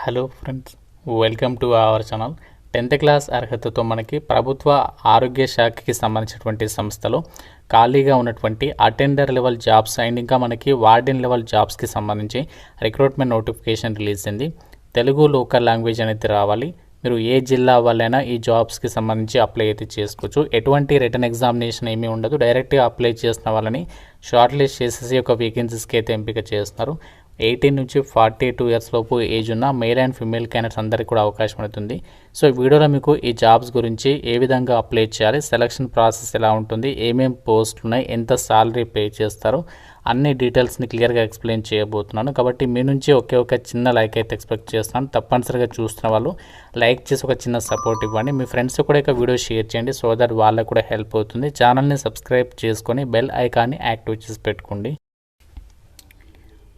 Hello friends, welcome to our channel. 10th class అర్హతతో మనకి ప్రభుత్వ ఆరోగ్య శాఖకి సంబంధించినటువంటి సంస్థలో ఖాళీగా ఉన్నటువంటి అటెండర్ లెవెల్ జాబ్స్ అండ్ ఇంకా మనకి వార్డెన్ లెవెల్ జాబ్స్కి సంబంధించి రిక్రూట్మెంట్ నోటిఫికేషన్ రిలీజ్ అయింది. తెలుగు లోకల్ లాంగ్వేజ్ అనేది రావాలి. మీరు ఏ జిల్లా వాళ్ళైనా ఈ జాబ్స్కి సంబంధించి అప్లై అయితే చేసుకోవచ్చు. ఎటువంటి రిటర్న్ ఎగ్జామినేషన్ ఏమీ ఉండదు. డైరెక్ట్గా అప్లై చేసిన వాళ్ళని షార్ట్ లిస్ట్ చేసేసి ఒక వేకెన్సీస్కి అయితే ఎంపిక చేస్తున్నారు. 18 నుంచి 42 ఇయర్స్ లోపు ఏజ్ ఉన్న మేల్ అండ్ ఫిమేల్ క్యాండిడేట్స్ అందరికీ కూడా అవకాశం అవుతుంది. సో ఈ వీడియోలో మీకు ఈ జాబ్స్ గురించి ఏ విధంగా అప్లై చేయాలి, సెలక్షన్ ప్రాసెస్ ఎలా ఉంటుంది, ఏమేమి పోస్టులు ఉన్నాయి, ఎంత సాలరీ పే చేస్తారు, అన్ని డీటెయిల్స్ని క్లియర్గా ఎక్స్ప్లెయిన్ చేయబోతున్నాను. కాబట్టి మీ నుంచి ఒక చిన్న లైక్ అయితే ఎక్స్పెక్ట్ చేస్తున్నాను. తప్పనిసరిగా చూస్తున్న వాళ్ళు లైక్ చేసి ఒక చిన్న సపోర్ట్ ఇవ్వండి. మీ ఫ్రెండ్స్ కూడా ఇక వీడియో షేర్ చేయండి, సో దట్ వాళ్ళకు కూడా హెల్ప్ అవుతుంది. ఛానల్ని సబ్స్క్రైబ్ చేసుకొని బెల్ ఐకాన్ని యాక్టివ్ చేసి పెట్టుకోండి.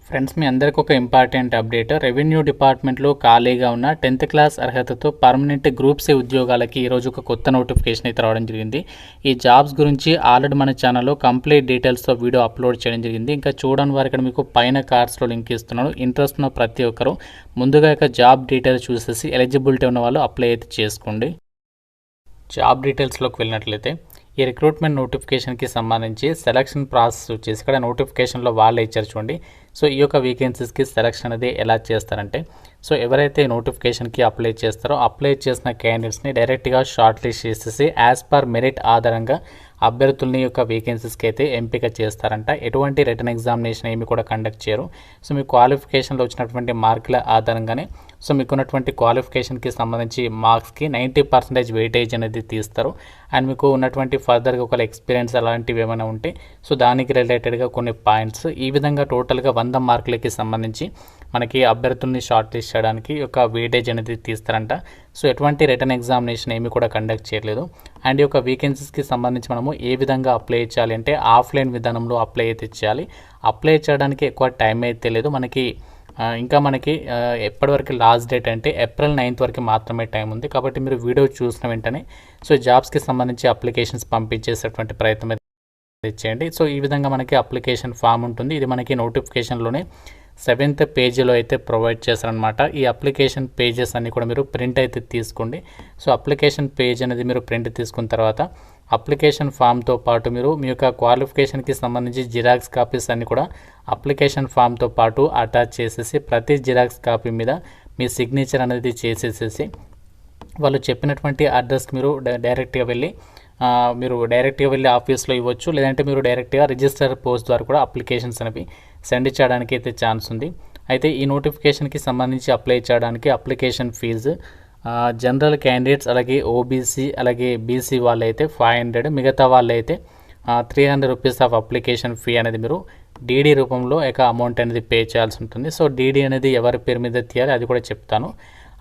ఫ్రెండ్స్, మీ అందరికీ ఒక ఇంపార్టెంట్ అప్డేట్. రెవెన్యూ డిపార్ట్మెంట్లో ఖాళీగా ఉన్న 10th క్లాస్ అర్హతతో పర్మనెంట్ గ్రూప్ సి ఉద్యోగాలకి ఈరోజు ఒక కొత్త నోటిఫికేషన్ అయితే రావడం జరిగింది. ఈ జాబ్స్ గురించి ఆల్రెడీ మన ఛానల్లో కంప్లీట్ డీటెయిల్స్తో వీడియో అప్లోడ్ చేయడం జరిగింది. ఇంకా చూడని వారు ఇక్కడ మీకు పైన కార్డ్స్లో లింక్ ఇస్తున్నాను. ఇంట్రెస్ట్ ఉన్న ప్రతి ఒక్కరు ముందుగా ఇక జాబ్ డీటెయిల్స్ చూసేసి ఎలిజిబిలిటీ ఉన్న వాళ్ళు అప్లై అయితే చేసుకోండి. జాబ్ డీటెయిల్స్లోకి వెళ్ళినట్లయితే ఈ రిక్రూట్మెంట్ నోటిఫికేషన్కి సంబంధించి సెలక్షన్ ప్రాసెస్ వచ్చేసి ఇక్కడ నోటిఫికేషన్లో వాళ్ళే ఇచ్చారు చూడండి. సో ఈ యొక్క వేకెన్సీస్కి సెలక్షన్ అనేది ఎలా చేస్తారంటే, సో ఎవరైతే నోటిఫికేషన్కి అప్లై చేస్తారో అప్లై చేసిన క్యాండిడేట్స్ని డైరెక్ట్గా షార్ట్ లిస్ట్ చేసేసి యాజ్ పర్ మెరిట్ ఆధారంగా అభ్యర్థుల్ని యొక్క వేకెన్సీస్కి అయితే ఎంపిక చేస్తారంట. ఎటువంటి రిటర్న్ ఎగ్జామినేషన్ ఏమి కూడా కండక్ట్ చేయరు. సో మీ క్వాలిఫికేషన్లో వచ్చినటువంటి మార్కుల ఆధారంగానే సో మీకున్నటువంటి క్వాలిఫికేషన్కి సంబంధించి మార్క్స్కి 90% వెయిటేజ్ అనేది తీస్తారు. అండ్ మీకు ఉన్నటువంటి ఫర్దర్గా ఒక ఎక్స్పీరియన్స్ అలాంటివి ఏమైనా ఉంటే సో దానికి రిలేటెడ్గా కొన్ని పాయింట్స్, ఈ విధంగా టోటల్గా 100 మార్కులకి సంబంధించి మనకి అభ్యర్థుల్ని షార్ట్ లిస్ట్ చేయడానికి ఒక వెయిటేజ్ అనేది తీస్తారంట. సో ఎటువంటి రిటర్న్ ఎగ్జామినేషన్ ఏమి కూడా కండక్ట్ చేయలేదు. అండ్ ఈ యొక్క వేకెన్సీస్కి సంబంధించి మనము ఏ విధంగా అప్లై చేయాలి అంటే ఆఫ్లైన్ విధానంలో అప్లై అయితే చేయాలి. అప్లై చేయడానికి ఎక్కువ టైం అయితే లేదు మనకి. ఇంకా మనకి ఎప్పటివరకు లాస్ట్ డేట్ అంటే April 9th వరకు మాత్రమే టైం ఉంది. కాబట్టి మీరు వీడియో చూసిన వెంటనే సో జాబ్స్కి సంబంధించి అప్లికేషన్స్ పంపించేసేటువంటి ప్రయత్నం చేయండి. సో ఈ విధంగా మనకి అప్లికేషన్ ఫామ్ ఉంటుంది. ఇది మనకి నోటిఫికేషన్లోనే 7th పేజీలో అయితే ప్రొవైడ్ చేస్తారనమాట. ఈ అప్లికేషన్ పేజెస్ అన్నీ కూడా మీరు ప్రింట్ అయితే తీసుకోండి. సో అప్లికేషన్ పేజ్ అనేది మీరు ప్రింట్ తీసుకున్న తర్వాత అప్లికేషన్ ఫామ్తో పాటు మీరు మీ యొక్క క్వాలిఫికేషన్కి సంబంధించి జిరాక్స్ కాపీస్ అన్నీ కూడా అప్లికేషన్ ఫామ్తో పాటు అటాచ్ చేసేసి ప్రతి జిరాక్స్ కాపీ మీద మీ సిగ్నేచర్ అనేది చేసేసేసి వాళ్ళు చెప్పినటువంటి అడ్రస్కి మీరు డైరెక్ట్గా వెళ్ళి ఆఫీస్లో ఇవ్వచ్చు. లేదంటే మీరు డైరెక్ట్గా రిజిస్టర్ పోస్ట్ ద్వారా కూడా అప్లికేషన్స్ అనేవి సెండ్ చేయడానికి అయితే ఛాన్స్ ఉంది. అయితే ఈ నోటిఫికేషన్కి సంబంధించి అప్లై చేయడానికి అప్లికేషన్ ఫీజు జనరల్ క్యాండిడేట్స్ అలాగే ఓబీసీ అలాగే బీసీ వాళ్ళైతే 500, మిగతా వాళ్ళైతే 300 రూపీస్ ఆఫ్ అప్లికేషన్ ఫీ అనేది మీరు డీడీ రూపంలో అమౌంట్ అనేది పే చేయాల్సి ఉంటుంది. సో డీడీ అనేది ఎవరి పేరు మీద తీయాలి అది కూడా చెప్తాను.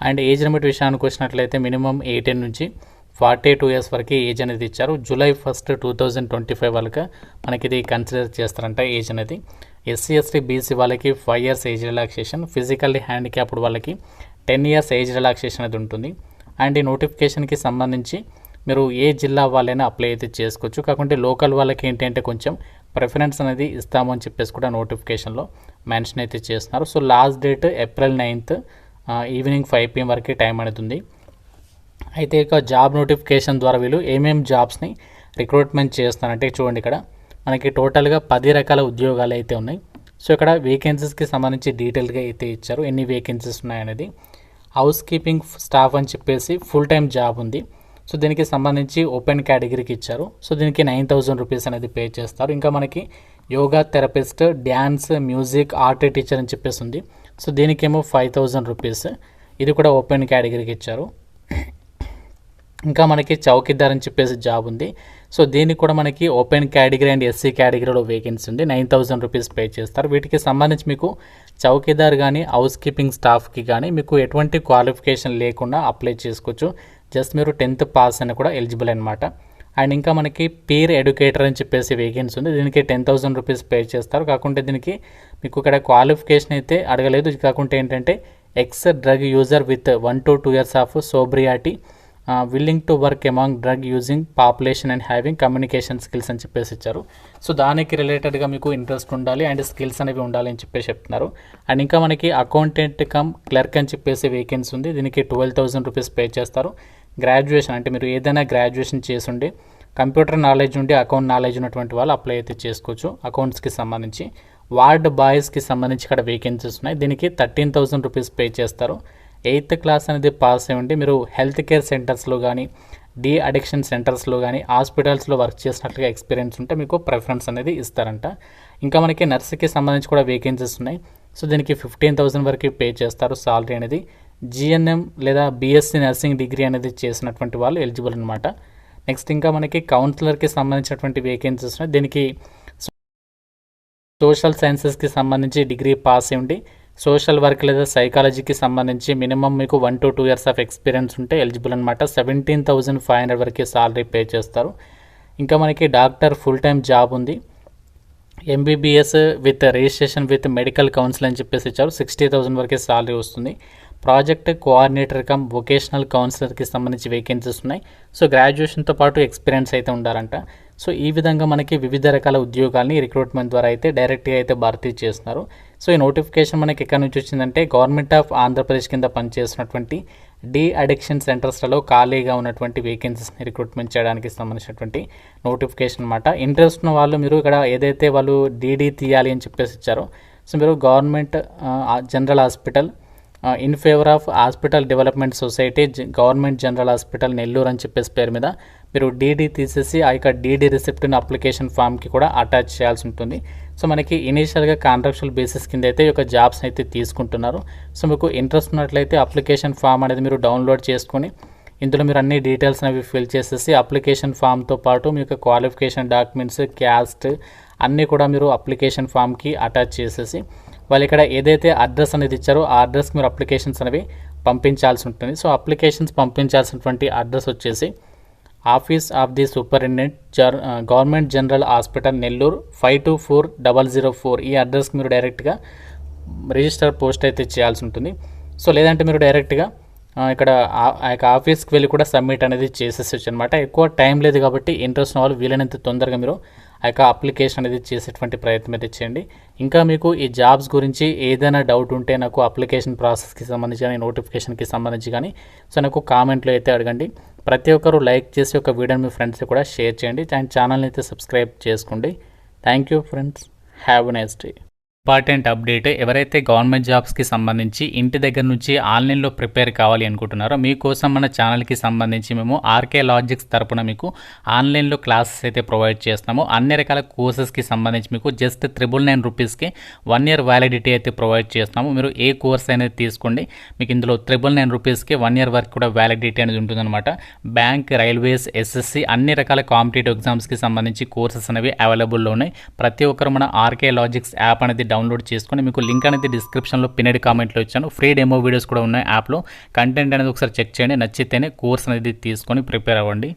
అండ్ ఏజ్ లిమిట్ విషయానికి వచ్చినట్లయితే మినిమం 18 నుంచి 42 ఇయర్స్ వరకు ఏజ్ అనేది ఇచ్చారు. July 1st, 2025 వాళ్ళకి మనకి ఇది కన్సిడర్ చేస్తారంట ఏజ్ అనేది. ఎస్సీ ఎస్టీ బీసీ వాళ్ళకి 5 years age relaxation, physically handicapped వాళ్ళకి 10 years ఏజ్ రిలాక్సేషన్ అనేది ఉంటుంది. అండ్ ఈ నోటిఫికేషన్కి సంబంధించి మీరు ఏ జిల్లా వాళ్ళైనా అప్లై అయితే చేసుకోవచ్చు. కాకుంటే లోకల్ వాళ్ళకి ఏంటంటే కొంచెం ప్రిఫరెన్స్ అనేది ఇస్తామని చెప్పేసి కూడా నోటిఫికేషన్లో మెన్షన్ అయితే చేస్తున్నారు. So last date April 9th evening 5 PM వరకు టైం అనేది ఉంది. అయితే ఇక జాబ్ నోటిఫికేషన్ ద్వారా వీళ్ళు ఏమేమి జాబ్స్ని రిక్రూట్మెంట్ చేస్తారంటే చూడండి, ఇక్కడ మనకి టోటల్గా 10 రకాల ఉద్యోగాలు అయితే ఉన్నాయి. సో ఇక్కడ వేకెన్సీస్కి సంబంధించి డీటెయిల్గా అయితే ఇచ్చారు, ఎన్ని వేకెన్సీస్ ఉన్నాయనేది. హౌస్ కీపింగ్ స్టాఫ్ అని చెప్పేసి ఫుల్ టైం జాబ్ ఉంది. సో దీనికి సంబంధించి ఓపెన్ కేటగిరీకి ఇచ్చారు. సో దీనికి 9000 రూపీస్ అనేది పే చేస్తారు. ఇంకా మనకి yoga therapist, dance, music, art teacher అని చెప్పేసి ఉంది. సో దీనికేమో 5000 రూపీస్, ఇది కూడా ఓపెన్ కేటగిరీకి ఇచ్చారు. ఇంకా మనకి చౌకీదార్ అని చెప్పేసి జాబ్ ఉంది. సో దీనికి కూడా మనకి ఓపెన్ కేటగిరీ అండ్ ఎస్సీ కేటగిరీలో వేకెన్సీ ఉంది. 9000 రూపీస్ పే చేస్తారు. వీటికి సంబంధించి మీకు చౌకీదార్ కానీ హౌస్ కీపింగ్ స్టాఫ్కి కానీ మీకు ఎటువంటి క్వాలిఫికేషన్ లేకుండా అప్లై చేసుకోవచ్చు. జస్ట్ మీరు 10th పాస్ అని కూడా ఎలిజిబుల్ అనమాట. అండ్ ఇంకా మనకి పీర్ ఎడ్యుకేటర్ అని చెప్పేసి వేకెన్సీ ఉంది. దీనికి 10,000 రూపీస్ పే చేస్తారు. కాకుంటే దీనికి మీకు ఇక్కడ క్వాలిఫికేషన్ అయితే అడగలేదు. కాకుంటే ఏంటంటే ex drug user with 1 to 2 years of sobriety willing to work among drug using population and having communication skills అని చెప్పేసి ఇచ్చారు. సో దానికి రిలేటెడ్గా మీకు ఇంట్రెస్ట్ ఉండాలి అండ్ స్కిల్స్ అనేవి ఉండాలి అని చెప్పేసి చెప్తున్నారు. అండ్ ఇంకా మనకి అకౌంటెంట్ కమ్ క్లర్క్ అని చెప్పేసి వేకెన్సీ ఉంది. దీనికి 12,000 రూపీస్ పే చేస్తారు. గ్రాడ్యుయేషన్ అంటే మీరు ఏదైనా గ్రాడ్యుయేషన్ చేసుండి కంప్యూటర్ నాలెడ్జ్ ఉండి అకౌంట్ నాలెడ్జ్ ఉన్నటువంటి వాళ్ళు అప్లై అయితే చేసుకోవచ్చు అకౌంట్స్కి సంబంధించి. వార్డ్ బాయ్స్కి సంబంధించి ఇక్కడ వేకెన్సీస్ ఉన్నాయి. దీనికి 13,000 రూపీస్ పే చేస్తారు. 8th క్లాస్ అనేది పాస్ అయ్యండి మీరు హెల్త్ కేర్ సెంటర్స్లో కానీ డీ అడిక్షన్ సెంటర్స్లో కానీ హాస్పిటల్స్లో వర్క్ చేసినట్లుగా ఎక్స్పీరియన్స్ ఉంటే మీకు ప్రిఫరెన్స్ అనేది ఇస్తారంట. ఇంకా మనకి నర్సుకి సంబంధించి కూడా వేకెన్సీస్ ఉన్నాయి. సో దీనికి 15,000 వరకు పే చేస్తారు సాలరీ అనేది. జిఎన్ఎం లేదా బీఎస్సీ నర్సింగ్ డిగ్రీ అనేది చేసినటువంటి వాళ్ళు ఎలిజిబుల్ అనమాట. నెక్స్ట్ ఇంకా మనకి కౌన్సిలర్కి సంబంధించినటువంటి వేకెన్సీస్ ఉన్నాయి. దీనికి సోషల్ సైన్సెస్కి సంబంధించి డిగ్రీ పాస్ అయ్యండి సోషల్ వర్క్ లేదా సైకాలజీకి సంబంధించి మినిమం మీకు 1 to 2 years ఆఫ్ ఎక్స్పీరియన్స్ ఉంటే ఎలిజిబుల్ అనమాట. 17,500 వరకు సాలరీ పే చేస్తారు. ఇంకా మనకి డాక్టర్ ఫుల్ టైం జాబ్ ఉంది. MBBS with registration with medical council అని చెప్పేసి ఇచ్చారు. 60,000 వరకే సాలరీ వస్తుంది. ప్రాజెక్ట్ కోఆర్డినేటర్ కమ్ వొకేషనల్ కౌన్సిలర్కి సంబంధించి వేకెన్సీస్ ఉన్నాయి. సో గ్రాడ్యుయేషన్తో పాటు ఎక్స్పీరియన్స్ అయితే ఉండాలంట. సో ఈ విధంగా మనకి వివిధ రకాల ఉద్యోగాల్ని రిక్రూట్మెంట్ ద్వారా అయితే డైరెక్ట్గా అయితే భర్తీ చేస్తున్నారు. సో ఈ నోటిఫికేషన్ మనకి ఎక్కడి నుంచి వచ్చిందంటే గవర్నమెంట్ ఆఫ్ ఆంధ్రప్రదేశ్ కింద పనిచేస్తున్నటువంటి డీ అడిక్షన్ సెంటర్స్లలో ఖాళీగా ఉన్నటువంటి వేకెన్సీస్ని రిక్రూట్మెంట్ చేయడానికి సంబంధించినటువంటి నోటిఫికేషన్ అనమాట. ఇంట్రెస్ట్ ఉన్న వాళ్ళు మీరు ఇక్కడ ఏదైతే వాళ్ళు డీడీ తీయాలి అని చెప్పేసి ఇచ్చారో సో మీరు government general hospital in favour of hospital development society government general hospital Nellore అని చెప్పేసి పేరు మీద మీరు డీడీ తీసేసి ఆ యొక్క డీడీ రిసిప్ట్ని అప్లికేషన్ ఫామ్కి కూడా అటాచ్ చేయాల్సి ఉంటుంది. సో మనకి ఇనీషియల్గా కాంట్రాక్చువల్ బేసిస్ కింద అయితే ఈ యొక్క జాబ్స్ అయితే తీసుకుంటున్నారు. సో మీకు ఇంట్రెస్ట్ ఉన్నట్లయితే అప్లికేషన్ ఫామ్ అనేది మీరు డౌన్లోడ్ చేసుకొని ఇందులో మీరు అన్ని డీటెయిల్స్ అనేవి ఫిల్ చేసేసి అప్లికేషన్ ఫామ్తో పాటు మీ యొక్క క్వాలిఫికేషన్ డాక్యుమెంట్స్ క్యాస్ట్ అన్నీ కూడా మీరు అప్లికేషన్ ఫామ్కి అటాచ్ చేసేసి వాళ్ళు ఇక్కడ ఏదైతే అడ్రస్ అనేది ఇచ్చారో ఆ అడ్రస్కి మీరు అప్లికేషన్స్ అనేవి పంపించాల్సి ఉంటుంది. సో అప్లికేషన్స్ పంపించాల్సినటువంటి అడ్రస్ వచ్చేసి office of the superintendent government general hospital Nellore 524004 ఈ అడ్రస్కి మీరు డైరెక్ట్గా రిజిస్టర్ పోస్ట్ అయితే చేయాల్సి ఉంటుంది. సో లేదంటే మీరు డైరెక్ట్గా ఇక్కడ ఆ యొక్క ఆఫీస్కి వెళ్ళి కూడా సబ్మిట్ అనేది చేసేసచ్చు అనమాట. ఎక్కువ టైం లేదు కాబట్టి ఇంట్రెస్ట్ ఉన్న వాళ్ళు వీలైనంత తొందరగా మీరు ఆ యొక్క అప్లికేషన్ అనేది చేసేటువంటి ప్రయత్నం అయితే చేయండి. ఇంకా మీకు ఈ జాబ్స్ గురించి ఏదైనా డౌట్ ఉంటే నాకు అప్లికేషన్ ప్రాసెస్కి సంబంధించి కానీ నోటిఫికేషన్కి సంబంధించి కానీ సో నాకు కామెంట్లో అయితే అడగండి. ప్రతి ఒక్కరు లైక్ చేసి ఒక వీడియోని మీ ఫ్రెండ్స్కి కూడా షేర్ చేయండి అండ్ ఛానల్ని అయితే సబ్స్క్రైబ్ చేసుకోండి. Thank you friends, have a nice day. Important update, ఎవరైతే గవర్నమెంట్ జాబ్స్కి సంబంధించి ఇంటి దగ్గర నుంచి ఆన్లైన్లో ప్రిపేర్ కావాలి అనుకుంటున్నారో మీకోసం మన ఛానల్కి సంబంధించి మేము ఆర్కే లాజిక్స్ తరపున మీకు ఆన్లైన్లో క్లాసెస్ అయితే ప్రొవైడ్ చేస్తాము. అన్ని రకాల కోర్సెస్కి సంబంధించి మీకు జస్ట్ 999 రూపీస్కి 1 year వ్యాలిడిటీ అయితే ప్రొవైడ్ చేస్తాము. మీరు ఏ కోర్స్ అనేది తీసుకోండి మీకు ఇందులో 999 రూపీస్కి 1 year వరకు కూడా వ్యాలిడిటీ అనేది ఉంటుందన్నమాట. బ్యాంక్, రైల్వేస్, ఎస్ఎస్సి అన్ని రకాల కాంపిటేటివ్ ఎగ్జామ్స్కి సంబంధించి కోర్సెస్ అనేవి అవైలబుల్లో ఉన్నాయి. ప్రతి ఒక్కరు మన ఆర్కే లాజిక్స్ యాప్ అనేది డౌన్లోడ్ చేసుకొని మీకు లింక్ అనేది డిస్క్రిప్షన్లో పిన్నెడ్ కామెంట్లో ఇచ్చాను. ఫ్రీ డెమో వీడియోస్ కూడా ఉన్నాయి యాప్లో. కంటెంట్ అనేది ఒకసారి చెక్ చేయండి, నచ్చితేనే కోర్స్ అనేది తీసుకొని ప్రిపేర్ అవ్వండి.